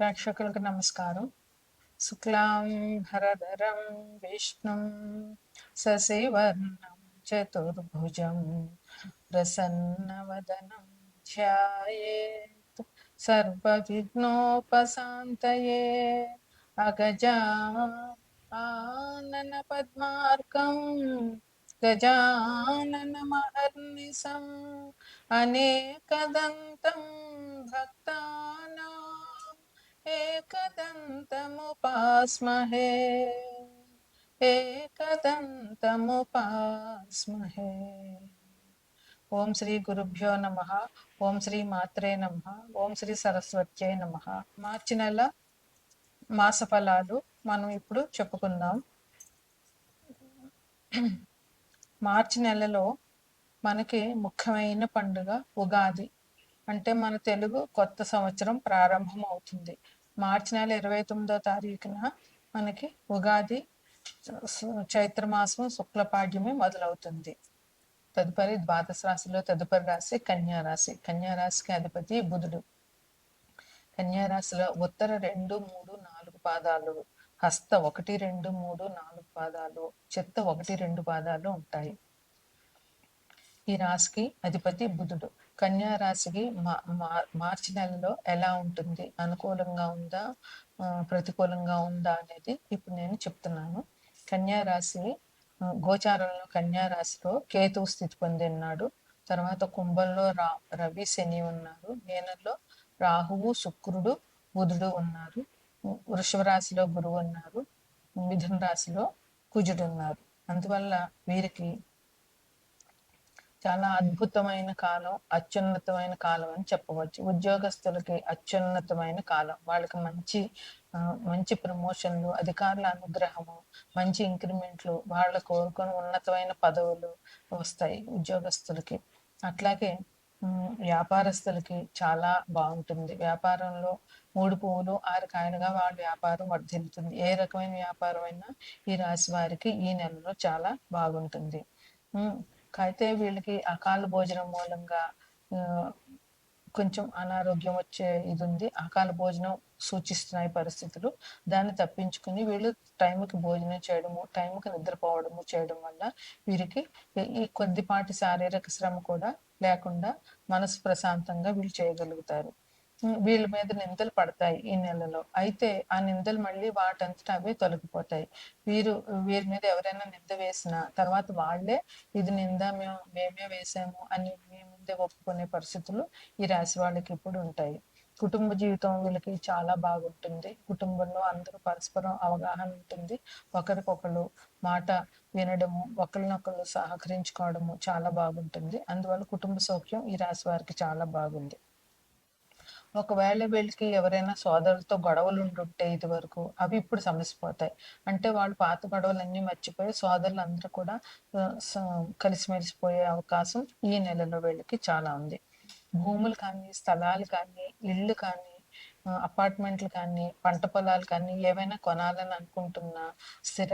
ప్రేక్షకులకు నమస్కారం. శుక్లాం భరధరం విష్ణుం శశివర్ణం చతుర్భుజం ప్రసన్నవదనం ధ్యాయేత్ సర్వవిఘ్నోపశాంతయే. అగజా ఆనన పద్మార్కం గజానన మహర్నిశం అనేకదంతం భక్తానాం एकदन्तमुपास्महे एकदन्तमुपास्महे. ఓం శ్రీ గురుభ్యో నమః. ఓం శ్రీ మాత్రే నమః. ఓం శ్రీ సరస్వత్యై నమః. మార్చి నెల మాస ఫలాలు మనం ఇప్పుడు చెప్పుకుందాం. మార్చి నెలలో మనకి ముఖ్యమైన పండుగ ఉగాది. అంటే మన తెలుగు కొత్త సంవత్సరం ప్రారంభం అవుతుంది. మార్చి నెల 29వ తారీఖున మనకి ఉగాది చైత్రమాసం శుక్లపాడ్యమి మొదలవుతుంది. తదుపరి ద్వాదశ రాశిలో తదుపరి రాశి కన్యారాశి. కన్యారాశికి అధిపతి బుధుడు. కన్యారాశిలో ఉత్తర 2, 3, 4 పాదాలు, హస్త 1, 2, 3, 4 పాదాలు, చిత్త 1, 2 పాదాలు ఉంటాయి. ఈ రాశికి అధిపతి బుధుడు. కన్యా రాశికి మార్చి నెలలో ఎలా ఉంటుంది, అనుకూలంగా ఉందా ప్రతికూలంగా ఉందా అనేది ఇప్పుడు నేను చెప్తున్నాను. కన్యా రాశి గోచారంలో కన్యా రాశిలో కేతువు స్థితి పొంది ఉన్నాడు. తర్వాత కుంభంలో రవి శని ఉన్నారు. మీనంలో రాహువు శుక్రుడు బుధుడు ఉన్నారు. వృషభ రాశిలో గురువు ఉన్నారు. మిథున రాశిలో కుజుడు ఉన్నారు. అందువల్ల వీరికి చాలా అద్భుతమైన కాలం, అత్యున్నతమైన కాలం అని చెప్పవచ్చు. ఉద్యోగస్తులకి అత్యున్నతమైన కాలం. వాళ్ళకి మంచి ప్రమోషన్లు, అధికారుల అనుగ్రహము, మంచి ఇంక్రిమెంట్లు, వాళ్ళ కోరుకుని ఉన్నతమైన పదవులు వస్తాయి ఉద్యోగస్తులకి. అట్లాగే వ్యాపారస్తులకి చాలా బాగుంటుంది. వ్యాపారంలో 3 పువ్వులు 6 కాయలుగా వాళ్ళ వ్యాపారం వర్ధిల్లుతుంది. ఏ రకమైన వ్యాపారం అయినా ఈ రాశి వారికి ఈ నెలలో చాలా బాగుంటుంది. అయితే వీళ్ళకి అకాల భోజనం మూలంగా కొంచెం అనారోగ్యం వచ్చే ఇది ఉంది. అకాల భోజనం సూచిస్తున్నాయి పరిస్థితులు. దాన్ని తప్పించుకుని వీళ్ళు టైంకి భోజనం చేయడము, టైంకి నిద్రపోవడము చేయడం వల్ల వీరికి ఈ కొద్దిపాటి శారీరక శ్రమ కూడా లేకుండా మనసు ప్రశాంతంగా వీళ్ళు చేయగలుగుతారు. వీళ్ళ మీద నిందలు పడతాయి ఈ నెలలో. అయితే ఆ నిందలు మళ్ళీ వాటంతటా అవే తొలగిపోతాయి. వీరి మీద ఎవరైనా నింద వేసినా తర్వాత వాళ్ళే ఇది నింద మేమే వేసాము అని మీ ముందే ఒప్పుకునే పరిస్థితులు ఈ రాశి వాళ్ళకి ఇప్పుడు ఉంటాయి. కుటుంబ జీవితం వీళ్ళకి చాలా బాగుంటుంది. కుటుంబంలో అందరూ పరస్పరం అవగాహన ఉంటుంది. ఒకరికొకరు మాట వినడము, ఒకరినొకరు సహకరించుకోవడము చాలా బాగుంటుంది. అందువల్ల కుటుంబ సౌఖ్యం ఈ రాశి వారికి చాలా బాగుంది. ఒకవేళ వీళ్ళకి ఎవరైనా సోదరులతో గొడవలు ఉంటుంటే ఇది వరకు అవి ఇప్పుడు సమసిపోతాయి. అంటే వాళ్ళు పాత గొడవలన్నీ మర్చిపోయి సోదరులు అందరూ కూడా కలిసిమెలిసిపోయే అవకాశం ఈ నెలలో వీళ్ళకి చాలా ఉంది. భూములు కానీ, స్థలాలు కానీ, ఇళ్ళు కానీ, అపార్ట్మెంట్లు కానీ, పంట పొలాలు కానీ ఏవైనా కొనాలని అనుకుంటున్నా, స్థిర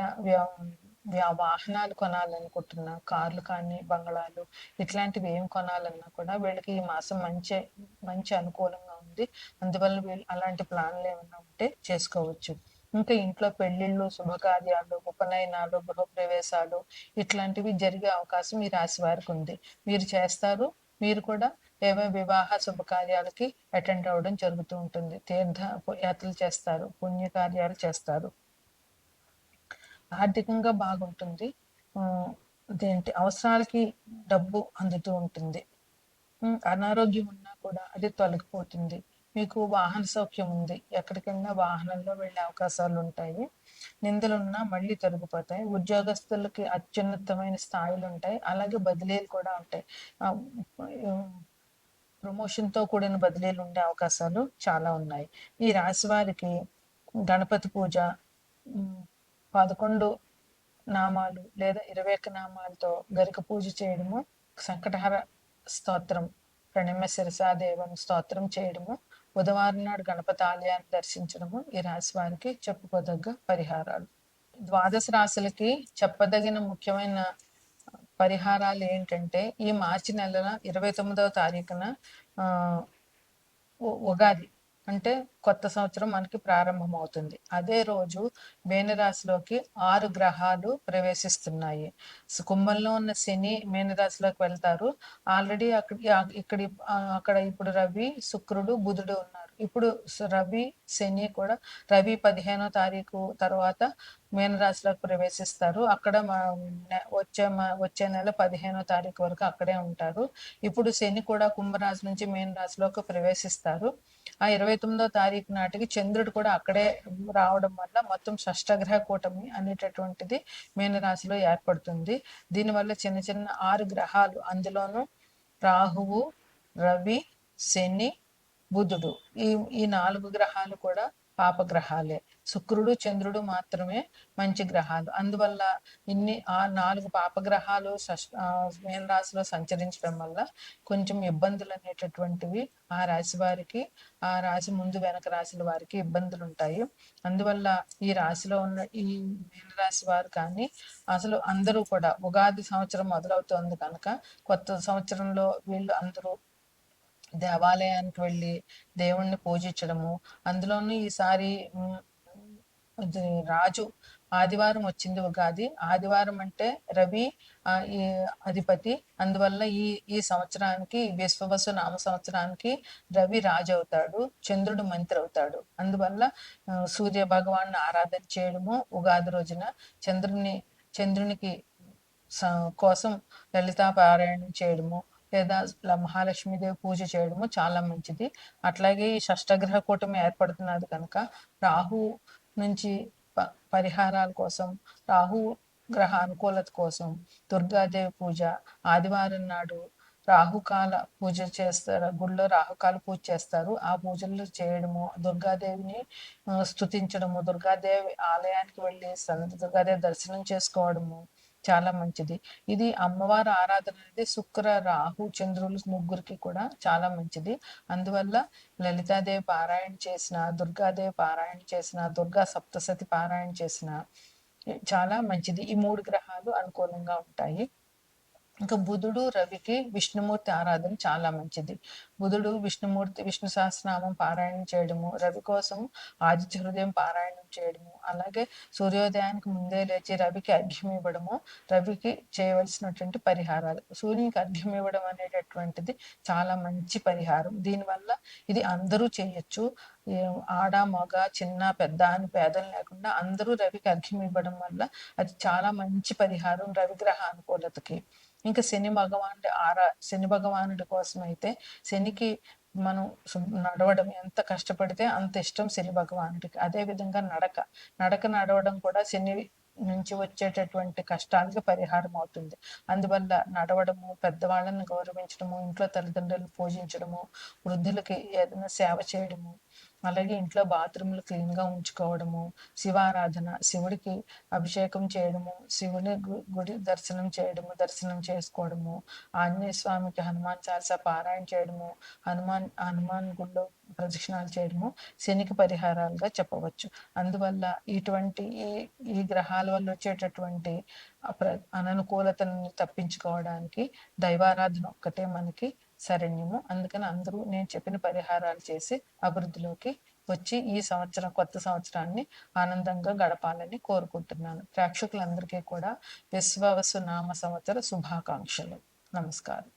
వాహనాలు కొనాలనుకుంటున్నా, కార్లు కానీ, బంగ్లాలు ఇట్లాంటివి ఏం కొనాలన్నా కూడా వీళ్ళకి ఈ మాసం మంచి అనుకూలంగా ఉంది. అందువల్ల వీళ్ళు అలాంటి ప్లాన్లు ఏమైనా ఉంటే చేసుకోవచ్చు. ఇంకా ఇంట్లో పెళ్లిళ్ళు, శుభకార్యాలు, ఉపనయనాలు, గృహప్రవేశాలు ఇట్లాంటివి జరిగే అవకాశం ఈ రాశి వారికి ఉంది. మీరు చేస్తారు. మీరు కూడా ఏవైనా వివాహ శుభకార్యాలకి అటెండ్ అవ్వడం జరుగుతూ ఉంటుంది. తీర్థ యాత్రలు చేస్తారు, పుణ్యకార్యాలు చేస్తారు. ఆర్థికంగా బాగుంటుంది. అవసరాలకి డబ్బు అందుతూ ఉంటుంది. అనారోగ్యం ఉన్నా కూడా అది తొలగిపోతుంది. మీకు వాహన సౌఖ్యం ఉంది. ఎక్కడికైనా వాహనంలో వెళ్ళే అవకాశాలు ఉంటాయి. నిందలున్నా మళ్ళీ తొలగిపోతాయి. ఉద్యోగస్తులకి అత్యున్నతమైన స్థాయిలు ఉంటాయి. అలాగే బదిలీలు కూడా ఉంటాయి. ప్రమోషన్తో కూడిన బదిలీలు ఉండే అవకాశాలు చాలా ఉన్నాయి. ఈ రాశి వారికి గణపతి పూజ, 11 నామాలు లేదా 21 నామాలతో గరిక పూజ చేయడము, సంకటహర స్తోత్రం, ప్రణమ్య శిరసాదేవం స్తోత్రం చేయడము, బుధవారం నాడు గణపతి ఆలయాన్ని దర్శించడము ఈ రాశి వారికి చెప్పుకోదగ్గ పరిహారాలు. ద్వాదశ రాశులకి చెప్పదగిన ముఖ్యమైన పరిహారాలు ఏంటంటే, ఈ మార్చి నెల 29వ తారీఖున ఉగాది. అంటే కొత్త సంవత్సరం మనకి ప్రారంభమవుతుంది. అదే రోజు మీనరాశిలోకి 6 గ్రహాలు ప్రవేశిస్తున్నాయి. కుంభంలో ఉన్న శని మీనరాశిలోకి వెళ్తారు. ఆల్రెడీ అక్కడ ఇప్పుడు రవి, శుక్రుడు, బుధుడు ఉన్నారు. ఇప్పుడు రవి, శని కూడా రవి 15వ తారీఖు తర్వాత మీనరాశిలోకి ప్రవేశిస్తారు. అక్కడ వచ్చే నెల 15వ తారీఖు వరకు అక్కడే ఉంటారు. ఇప్పుడు శని కూడా కుంభరాశి నుంచి మీనరాశిలోకి ప్రవేశిస్తారు. ఆ 29వ తారీఖు నాటికి చంద్రుడు కూడా అక్కడే రావడం వల్ల మొత్తం షష్టగ్రహ కూటమి అనేటటువంటిది మీనరాశిలో ఏర్పడుతుంది. దీనివల్ల చిన్న చిన్న 6 గ్రహాలు, అందులోనూ రాహువు, రవి, శని, బుధుడు, ఈ ఈ 4 గ్రహాలు కూడా పాపగ్రహాలే. శుక్రుడు, చంద్రుడు మాత్రమే మంచి గ్రహాలు. అందువల్ల ఆ 4 పాపగ్రహాలు మీనరాశిలో సంచరించడం వల్ల కొంచెం ఇబ్బందులు అనేటటువంటివి ఆ రాశి వారికి, ఆ రాశి ముందు వెనక రాశుల వారికి ఇబ్బందులు ఉంటాయి. అందువల్ల ఈ రాశిలో ఉన్న ఈ మీనరాశి వారు కానీ అసలు అందరూ కూడా ఉగాది సంవత్సరం మొదలవుతోంది కనుక కొత్త సంవత్సరంలో వీళ్ళు అందరూ దేవాలయానికి వెళ్ళి దేవుణ్ణి పూజించడము, అందులోనూ ఈసారి రాజు ఆదివారం వచ్చింది ఉగాది. ఆదివారం అంటే రవి ఈ అధిపతి. అందువల్ల ఈ ఈ సంవత్సరానికి విశ్వవసు నామ సంవత్సరానికి రవి రాజు అవుతాడు, చంద్రుడు మంత్రి అవుతాడు. అందువల్ల సూర్య భగవాన్ని ఆరాధన చేయడము ఉగాది రోజున, చంద్రునికి కోసం లలితా పారాయణం చేయడము, లేదా మహాలక్ష్మీదేవి పూజ చేయడము చాలా మంచిది. అట్లాగే ఈ షష్టగ్రహ కూటమి ఏర్పడుతున్నది కనుక రాహు నుంచి పరిహారాల కోసం, రాహు గ్రహ అనుకూలత కోసం దుర్గాదేవి పూజ, ఆదివారం నాడు రాహుకాల పూజ చేస్తారు. గుళ్ళో రాహుకాల పూజ చేస్తారు. ఆ పూజలు చేయడము, దుర్గాదేవిని స్తుతించడము, దుర్గాదేవి ఆలయానికి వెళ్ళి దుర్గాదేవి దర్శనం చేసుకోవడము చాలా మంచిది. ఇది అమ్మవారి ఆరాధన అనేది శుక్ర, రాహు, చంద్రులు ముగ్గురికి కూడా చాలా మంచిది. అందువల్ల లలితాదేవి పారాయణ చేసిన, దుర్గాదేవి పారాయణ చేసిన, దుర్గా సప్తశతి పారాయణ చేసిన చాలా మంచిది. ఈ 3 గ్రహాలు అనుకూలంగా ఉంటాయి. ఇంకా బుధుడు, రవికి విష్ణుమూర్తి ఆరాధన చాలా మంచిది. బుధుడు విష్ణు సహస్రనామం పారాయణం చేయడము, రవి కోసం ఆదిత్య హృదయం పారాయణం చేయడము, అలాగే సూర్యోదయానికి ముందే లేచి రవికి అర్ఘ్యం ఇవ్వడము, రవికి చేయవలసినటువంటి పరిహారాలు. సూర్యునికి అర్ఘ్యం ఇవ్వడం అనేటటువంటిది చాలా మంచి పరిహారం. దీనివల్ల ఇది అందరూ చేయొచ్చు. ఆడ, మగ, చిన్న, పెద్ద అని పేదలు లేకుండా అందరూ రవికి అర్ఘ్యం ఇవ్వడం వల్ల అది చాలా మంచి పరిహారం రవిగ్రహ అనుకూలతకి. ఇంకా శని భగవానుడి కోసం అయితే శనికి మనం నడవడం ఎంత కష్టపడితే అంత ఇష్టం శని భగవానుడికి. అదే విధంగా నడవడం కూడా శని నుంచి వచ్చేటటువంటి కష్టాలకి పరిహారం అవుతుంది. అందువల్ల నడవడము, పెద్దవాళ్ళని గౌరవించడము, ఇంట్లో తల్లిదండ్రులను పూజించడము, వృద్ధులకి ఏదైనా సేవ చేయడము, అలాగే ఇంట్లో బాత్రూమ్లు క్లీన్గా ఉంచుకోవడము, శివారాధన, శివుడికి అభిషేకం చేయడము, శివుని గుడి దర్శనం చేసుకోవడము, ఆంజనేయ స్వామికి హనుమాన్ చాలీసా పారాయణ చేయడము, హనుమాన్ గుళ్ళో ప్రదక్షిణాలు చేయడము శనికి పరిహారాలుగా చెప్పవచ్చు. అందువల్ల ఈ గ్రహాల వల్ల వచ్చేటటువంటి అననుకూలతను తప్పించుకోవడానికి దైవారాధన ఒక్కటే మనకి శరణ్యము. అందుకని అందరూ నేను చెప్పిన పరిహారాలు చేసి అభివృద్ధిలోకి వచ్చి ఈ కొత్త సంవత్సరాన్ని ఆనందంగా గడపాలని కోరుకుంటున్నాను. ప్రేక్షకులందరికీ కూడా విశ్వవసు నామ సంవత్సర శుభాకాంక్షలు. నమస్కారం.